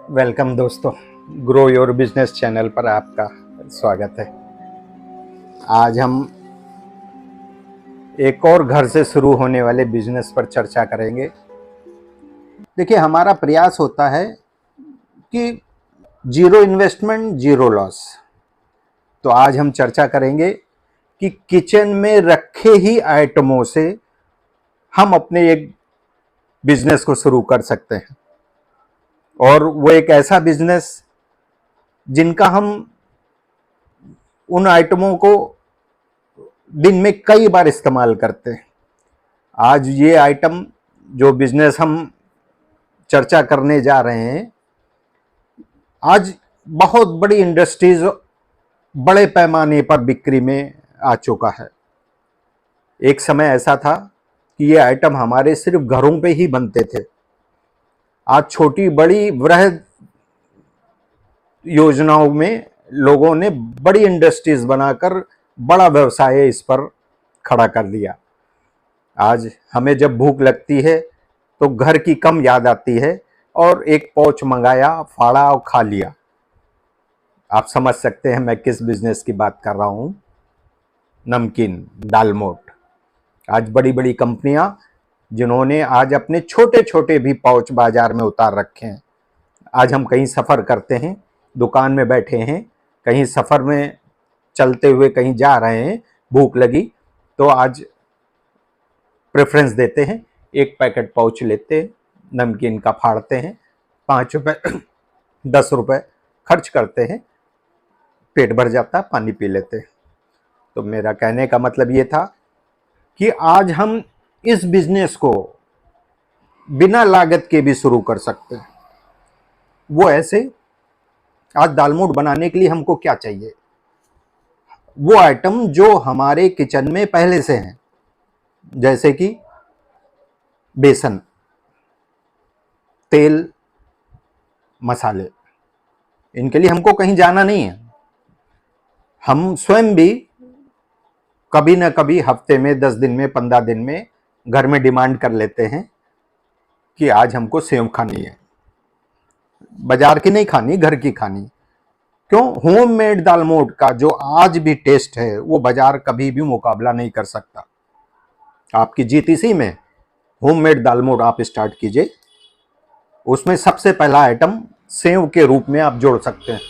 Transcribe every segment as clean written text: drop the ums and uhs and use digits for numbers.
Welcome दोस्तों, grow your business channel पर आपका स्वागत है। आज हम एक और घर से शुरू होने वाले बिजनेस पर चर्चा करेंगे। देखिए, हमारा प्रयास होता है कि जीरो इन्वेस्टमेंट जीरो लॉस। तो आज हम चर्चा करेंगे कि किचन में रखे ही आइटमों से हम अपने एक बिजनेस को शुरू कर सकते हैं, और वो एक ऐसा बिजनेस जिनका हम उन आइटमों को दिन में कई बार इस्तेमाल करते हैं। आज ये आइटम जो बिजनेस हम चर्चा करने जा रहे हैं, आज बहुत बड़ी इंडस्ट्रीज बड़े पैमाने पर बिक्री में आ चुका है। एक समय ऐसा था कि ये आइटम हमारे सिर्फ घरों पे ही बनते थे। आज छोटी बड़ी वृहद योजनाओं में लोगों ने बड़ी इंडस्ट्रीज बनाकर बड़ा व्यवसाय इस पर खड़ा कर दिया। आज हमें जब भूख लगती है तो घर की कम याद आती है और एक पाउच मंगाया, फाड़ा और खा लिया। आप समझ सकते हैं मैं किस बिजनेस की बात कर रहा हूं। नमकीन, दालमोट। आज बड़ी बड़ी कंपनियां जिन्होंने आज अपने छोटे छोटे भी पाउच बाजार में उतार रखे हैं। आज हम कहीं सफ़र करते हैं, दुकान में बैठे हैं, कहीं सफ़र में चलते हुए कहीं जा रहे हैं, भूख लगी तो आज प्रेफरेंस देते हैं, एक पैकेट पाउच लेते हैं, नमकीन का फाड़ते हैं, 5 रुपये 10 रुपये खर्च करते हैं, पेट भर जाता है, पानी पी लेते हैं। तो मेरा कहने का मतलब ये था कि आज हम इस बिजनेस को बिना लागत के भी शुरू कर सकते हैं। वो ऐसे, आज दालमोट बनाने के लिए हमको क्या चाहिए? वो आइटम जो हमारे किचन में पहले से हैं, जैसे कि बेसन, तेल, मसाले। इनके लिए हमको कहीं जाना नहीं है। हम स्वयं भी कभी ना कभी हफ्ते में, 10 दिन में, 15 दिन में घर में डिमांड कर लेते हैं कि आज हमको सेव खानी है। बाजार की नहीं खानी, घर की खानी। क्यों? होममेड दालमोट का जो आज भी टेस्ट है वो बाजार कभी भी मुकाबला नहीं कर सकता। आपकी जीत इसी में। होममेड दालमोट आप स्टार्ट कीजिए, उसमें सबसे पहला आइटम सेव के रूप में आप जोड़ सकते हैं।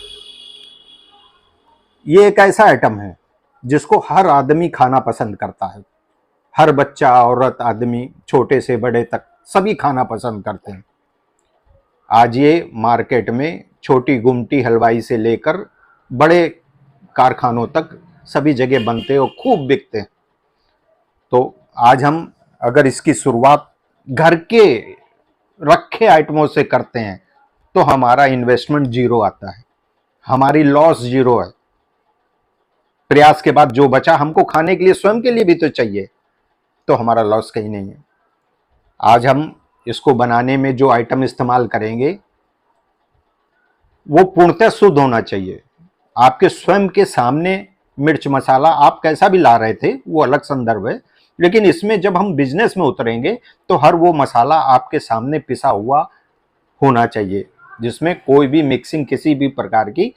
ये एक ऐसा आइटम है जिसको हर आदमी खाना पसंद करता है। हर बच्चा, औरत, आदमी, छोटे से बड़े तक सभी खाना पसंद करते हैं। आज ये मार्केट में छोटी गुमटी हलवाई से लेकर बड़े कारखानों तक सभी जगह बनते और खूब बिकते हैं। तो आज हम अगर इसकी शुरुआत घर के रखे आइटमों से करते हैं तो हमारा इन्वेस्टमेंट जीरो आता है, हमारी लॉस जीरो है। प्रयास के बाद जो बचा हमको खाने के लिए, स्वयं के लिए भी तो चाहिए, तो हमारा लॉस कहीं नहीं है। आज हम इसको बनाने में जो आइटम इस्तेमाल करेंगे वो पूर्णतः शुद्ध होना चाहिए। आपके स्वयं के सामने मिर्च मसाला आप कैसा भी ला रहे थे वो अलग संदर्भ है, लेकिन इसमें जब हम बिजनेस में उतरेंगे तो हर वो मसाला आपके सामने पिसा हुआ होना चाहिए, जिसमें कोई भी मिक्सिंग किसी भी प्रकार की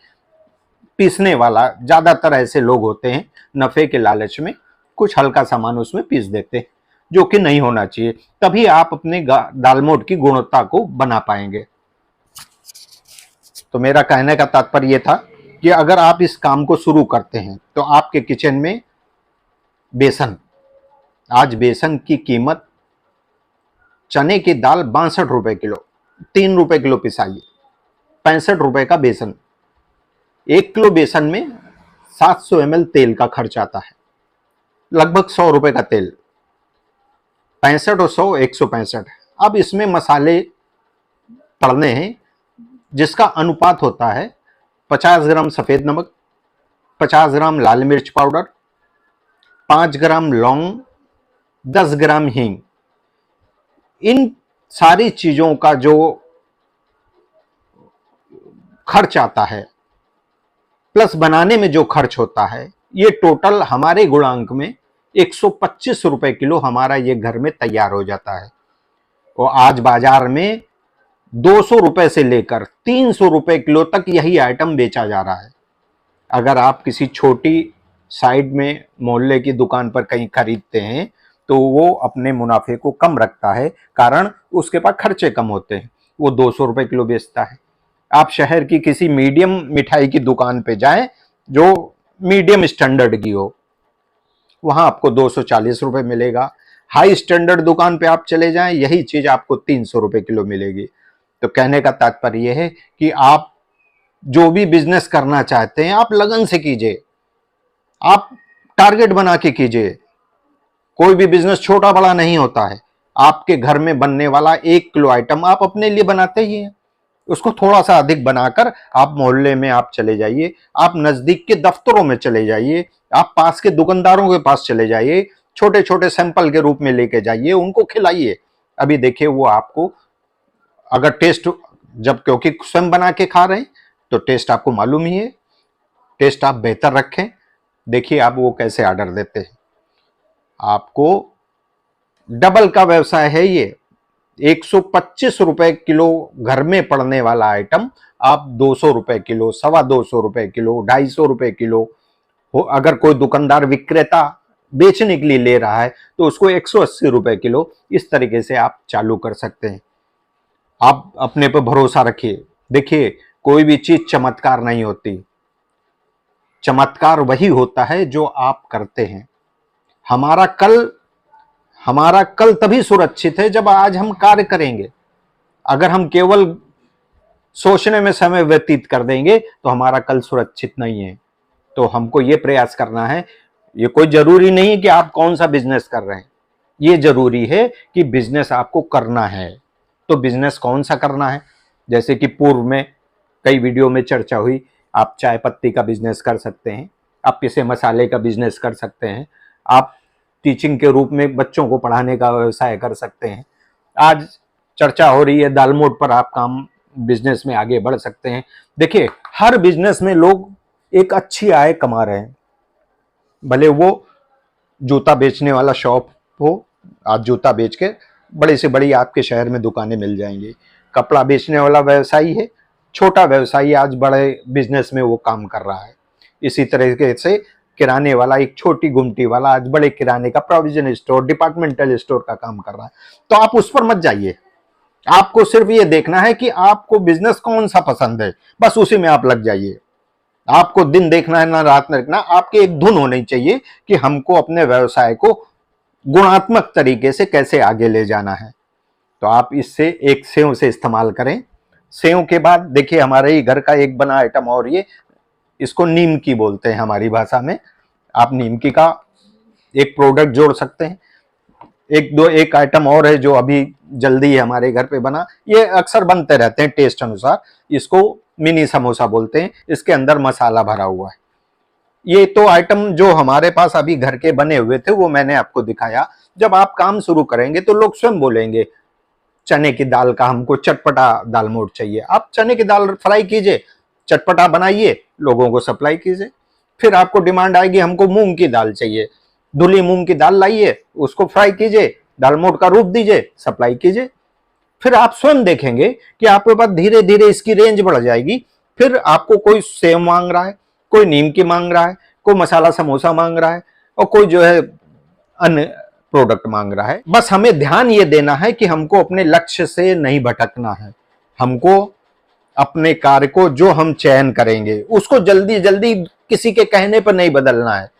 पीसने वाला, ज़्यादातर ऐसे लोग होते हैं नफ़े के लालच में कुछ हल्का सामान उसमें पीस देते हैं, जो कि नहीं होना चाहिए। तभी आप अपने दालमोट की गुणवत्ता को बना पाएंगे। तो मेरा कहने का तात्पर्य यह था कि अगर आप इस काम को शुरू करते हैं तो आपके किचन में बेसन, आज बेसन की कीमत, चने की दाल 62 रुपये किलो, 3 रुपये किलो पिसाइए, 65 रुपये का बेसन। 1 किलो बेसन में 700 ml तेल का खर्च आता है, लगभग 100 रुपये का तेल। 65 और 100, 165। अब इसमें मसाले पड़ने हैं जिसका अनुपात होता है 50 ग्राम सफ़ेद नमक, 50 ग्राम लाल मिर्च पाउडर, 5 ग्राम लौंग, 10 ग्राम हींग। इन सारी चीज़ों का जो खर्च आता है प्लस बनाने में जो खर्च होता है, ये टोटल हमारे गुणांक में 125 रुपये किलो हमारा ये घर में तैयार हो जाता है। और आज बाजार में 200 रुपए से लेकर 300 रुपए किलो तक यही आइटम बेचा जा रहा है। अगर आप किसी छोटी साइड में मोहल्ले की दुकान पर कहीं खरीदते हैं तो वो अपने मुनाफे को कम रखता है, कारण उसके पास खर्चे कम होते हैं, वो 200 रुपए किलो बेचता है। आप शहर की किसी मीडियम मिठाई की दुकान पे जाएं जो मीडियम स्टैंडर्ड की हो, वहां आपको 240 रुपए मिलेगा। हाई स्टैंडर्ड दुकान पे आप चले जाएं, यही चीज आपको 300 रुपए किलो मिलेगी। तो कहने का तात्पर्य यह है कि आप जो भी बिजनेस करना चाहते हैं आप लगन से कीजिए, आप टारगेट बना के कीजिए। कोई भी बिजनेस छोटा बड़ा नहीं होता है। आपके घर में बनने वाला 1 किलो आइटम आप अपने लिए बनाते ही हैं, उसको थोड़ा सा अधिक बनाकर आप मोहल्ले में आप चले जाइए, आप नजदीक के दफ्तरों में चले जाइए, आप पास के दुकानदारों के पास चले जाइए, छोटे छोटे सैंपल के रूप में लेके जाइए, उनको खिलाइए। अभी देखिए वो आपको अगर टेस्ट, जब क्योंकि स्वयं बना के खा रहे हैं तो टेस्ट आपको मालूम ही है, टेस्ट आप बेहतर रखें। देखिए आप वो कैसे ऑर्डर देते हैं। आपको डबल का व्यवसाय है ये। 125 रुपए किलो घर में पड़ने वाला आइटम आप 200 रुपए किलो, 225 किलो, 250 रुपए किलो हो। अगर कोई दुकानदार विक्रेता बेचने के लिए ले रहा है तो उसको 180 रुपए किलो, इस तरीके से आप चालू कर सकते हैं। आप अपने पर भरोसा रखिए। देखिए कोई भी चीज चमत्कार नहीं होती, चमत्कार वही होता है जो आप करते हैं। हमारा कल तभी सुरक्षित है जब आज हम कार्य करेंगे। अगर हम केवल सोचने में समय व्यतीत कर देंगे तो हमारा कल सुरक्षित नहीं है। तो हमको ये प्रयास करना है। ये कोई जरूरी नहीं है कि आप कौन सा बिजनेस कर रहे हैं, ये जरूरी है कि बिजनेस आपको करना है। तो बिजनेस कौन सा करना है, जैसे कि पूर्व में कई वीडियो में चर्चा हुई, आप चाय पत्ती का बिजनेस कर सकते हैं, आप पिसे मसाले का बिजनेस कर सकते हैं, आप टीचिंग के रूप में बच्चों को पढ़ाने का व्यवसाय कर सकते हैं। आज चर्चा हो रही है दाल मोठ पर आप काम बिजनेस में आगे बढ़ सकते हैं। देखिए हर बिजनेस में लोग एक अच्छी आय कमा रहे हैं, भले वो जूता बेचने वाला शॉप हो, आप जूता बेच के बड़ी से बड़ी आपके शहर में दुकानें मिल जाएंगी। कपड़ा बेचने वाला व्यवसायी है, छोटा व्यवसायी आज बड़े बिजनेस में वो काम कर रहा है। इसी तरीके से किराने वाला, एक छोटी गुमटी वाला आज बड़े किराने का प्रोविजन स्टोर, डिपार्टमेंटल स्टोर का काम कर रहा है। तो आप उस पर मत जाइए, आपको सिर्फ ये देखना है कि आपको बिजनेस कौन सा पसंद है, बस उसी में आप लग जाइए। आपको दिन देखना है ना रात में देखना, आपकी एक धुन होनी चाहिए कि हमको अपने व्यवसाय को गुणात्मक तरीके से कैसे आगे ले जाना है। तो आप इससे एक सेव से इस्तेमाल करें। सेव के बाद देखिए हमारे ही घर का एक बना आइटम और ये, इसको नीम की बोलते हैं हमारी भाषा में। आप नीम की का एक प्रोडक्ट जोड़ सकते हैं। एक आइटम और है जो अभी जल्दी हमारे घर पे बना, ये अक्सर बनते रहते हैं टेस्ट अनुसार, इसको मिनी समोसा बोलते हैं। इसके अंदर मसाला भरा हुआ है। ये तो आइटम जो हमारे पास अभी घर के बने हुए थे वो मैंने आपको दिखाया। जब आप काम शुरू करेंगे तो लोग स्वयं बोलेंगे चने की दाल का हमको चटपटा दाल मोठ चाहिए। आप चने की दाल फ्राई कीजिए, चटपटा बनाइए, लोगों को सप्लाई कीजिए। फिर आपको डिमांड आएगी हमको मूंग की दाल चाहिए, धुली मूंग की दाल लाइए, उसको फ्राई कीजिए, दाल मोठ का रूप दीजिए, सप्लाई कीजिए। फिर आप स्वयं देखेंगे कि आपके पास धीरे धीरे इसकी रेंज बढ़ जाएगी। फिर आपको कोई सेव मांग रहा है, कोई नीम की मांग रहा है, कोई मसाला समोसा मांग रहा है, और कोई जो है अन्य प्रोडक्ट मांग रहा है। बस हमें ध्यान ये देना है कि हमको अपने लक्ष्य से नहीं भटकना है। हमको अपने कार्य को जो हम चयन करेंगे उसको जल्दी जल्दी किसी के कहने पर नहीं बदलना है।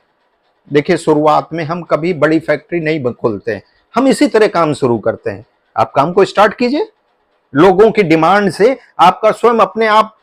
देखिए शुरुआत में हम कभी बड़ी फैक्ट्री नहीं खोलते हैं, हम इसी तरह काम शुरू करते हैं। आप काम को स्टार्ट कीजिए, लोगों की डिमांड से आपका स्वयं अपने आप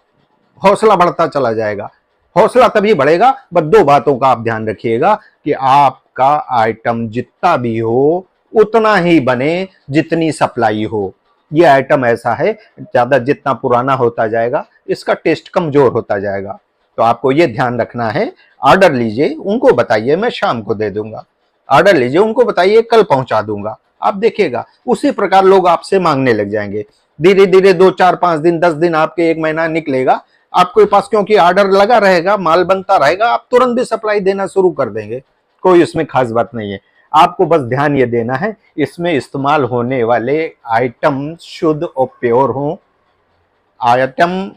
हौसला बढ़ता चला जाएगा। हौसला तभी बढ़ेगा, बस 2 बातों का आप ध्यान रखिएगा कि आपका आइटम जितना भी हो उतना ही बने जितनी सप्लाई हो। ये आइटम ऐसा है ज्यादा जितना पुराना होता जाएगा इसका टेस्ट कमजोर होता जाएगा। तो आपको ये ध्यान रखना है। ऑर्डर लीजिए, उनको बताइए मैं शाम को दे दूंगा, ऑर्डर लीजिए, उनको बताइए कल पहुंचा दूंगा। आप देखिएगा उसी प्रकार लोग आपसे मांगने लग जाएंगे। धीरे धीरे 2 4 5 दिन 10 दिन आपके 1 महीना निकलेगा, आपके पास क्योंकि ऑर्डर लगा रहेगा, माल बनता रहेगा, आप तुरंत भी सप्लाई देना शुरू कर देंगे। कोई इसमें खास बात नहीं है। आपको बस ध्यान ये देना है इसमें इस्तेमाल होने वाले आइटम शुद्ध और प्योर हों, आइटम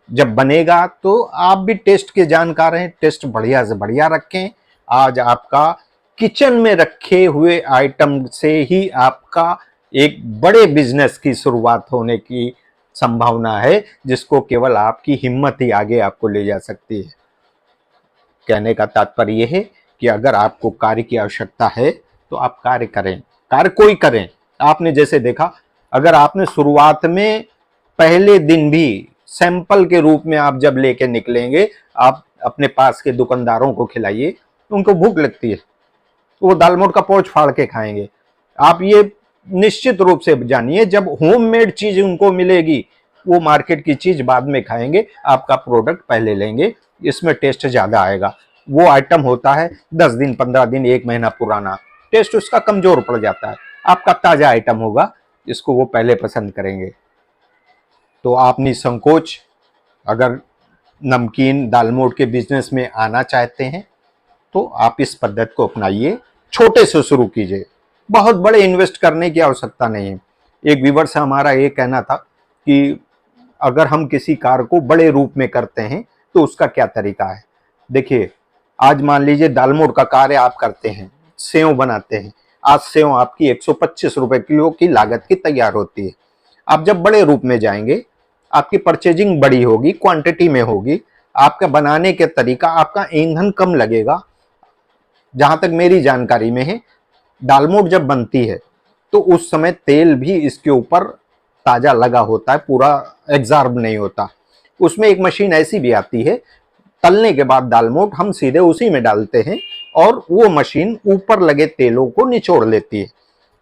जब बनेगा तो आप भी टेस्ट के जानकार हैं, टेस्ट बढ़िया से बढ़िया रखें। आज आपका किचन में रखे हुए आइटम से ही आपका एक बड़े बिजनेस की शुरुआत होने की संभावना है, जिसको केवल आपकी हिम्मत ही आगे आपको ले जा सकती है। कहने का तात्पर्य यह है कि अगर आपको कार्य की आवश्यकता है तो आप कार्य करें, कार्य कोई करें। आपने जैसे देखा, अगर आपने शुरुआत में पहले दिन भी सैंपल के रूप में आप जब लेके निकलेंगे, आप अपने पास के दुकानदारों को खिलाइए, उनको भूख लगती है, वो दाल मोठ का पाउच फाड़ के खाएंगे। आप ये निश्चित रूप से जानिए, जब होममेड चीज उनको मिलेगी, वो मार्केट की चीज बाद में खाएंगे, आपका प्रोडक्ट पहले लेंगे, इसमें टेस्ट ज्यादा आएगा। वो आइटम होता है 10 दिन, 15 दिन, 1 महीना पुराना, टेस्ट उसका कमजोर पड़ जाता है। आपका ताजा आइटम होगा, इसको वो पहले पसंद करेंगे। तो आप निसंकोच अगर नमकीन दाल मोठ के बिजनेस में आना चाहते हैं तो आप इस पद्धति को अपनाइए, छोटे से शुरू कीजिए, बहुत बड़े इन्वेस्ट करने की आवश्यकता नहीं है। एक व्यूअर से हमारा ये कहना था कि अगर हम किसी कार्य को बड़े रूप में करते हैं तो उसका क्या तरीका है। देखिए, आज मान लीजिए दाल मोठ का कार्य आप करते हैं, सेव बनाते हैं, आज सेव आपकी 125 रुपए किलो की लागत की तैयार होती है। आप जब बड़े रूप में जाएंगे, आपकी परचेजिंग बड़ी होगी, क्वांटिटी में होगी, आपका बनाने के तरीका, आपका ईंधन कम लगेगा। जहां तक मेरी जानकारी में है, दाल मोठ जब बनती है तो उस समय तेल भी इसके ऊपर ताजा लगा होता है, पूरा एग्जॉर्ब नहीं होता। उसमें एक मशीन ऐसी भी आती है, तलने के बाद दाल मोठ हम सीधे उसी में डालते हैं और वो मशीन ऊपर लगे तेलों को निचोड़ लेती है।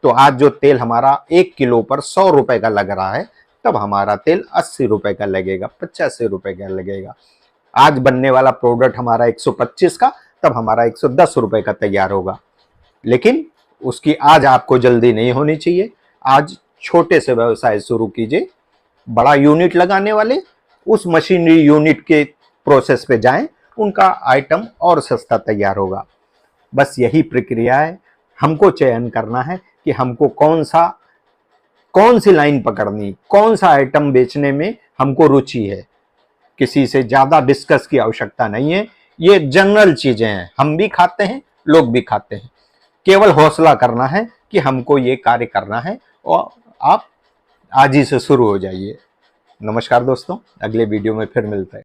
तो आज जो तेल हमारा 1 किलो पर 100 रुपए का लग रहा है, तब हमारा तेल 80 रुपए का लगेगा, 85 रुपए का लगेगा। आज बनने वाला प्रोडक्ट हमारा 125 का, तब हमारा 110 रुपए का तैयार होगा। लेकिन उसकी आज आपको जल्दी नहीं होनी चाहिए। आज छोटे से व्यवसाय शुरू कीजिए, बड़ा यूनिट लगाने वाले उस मशीनरी यूनिट के प्रोसेस पे जाएं, उनका आइटम और सस्ता तैयार होगा। बस यही प्रक्रिया है। हमको चयन करना है कि हमको कौन सी लाइन पकड़नी, कौन सा आइटम बेचने में हमको रुचि है। किसी से ज्यादा डिस्कस की आवश्यकता नहीं है, ये जनरल चीजें हैं, हम भी खाते हैं, लोग भी खाते हैं। केवल हौसला करना है कि हमको ये कार्य करना है और आप आज ही से शुरू हो जाइए। नमस्कार दोस्तों, अगले वीडियो में फिर मिलते हैं।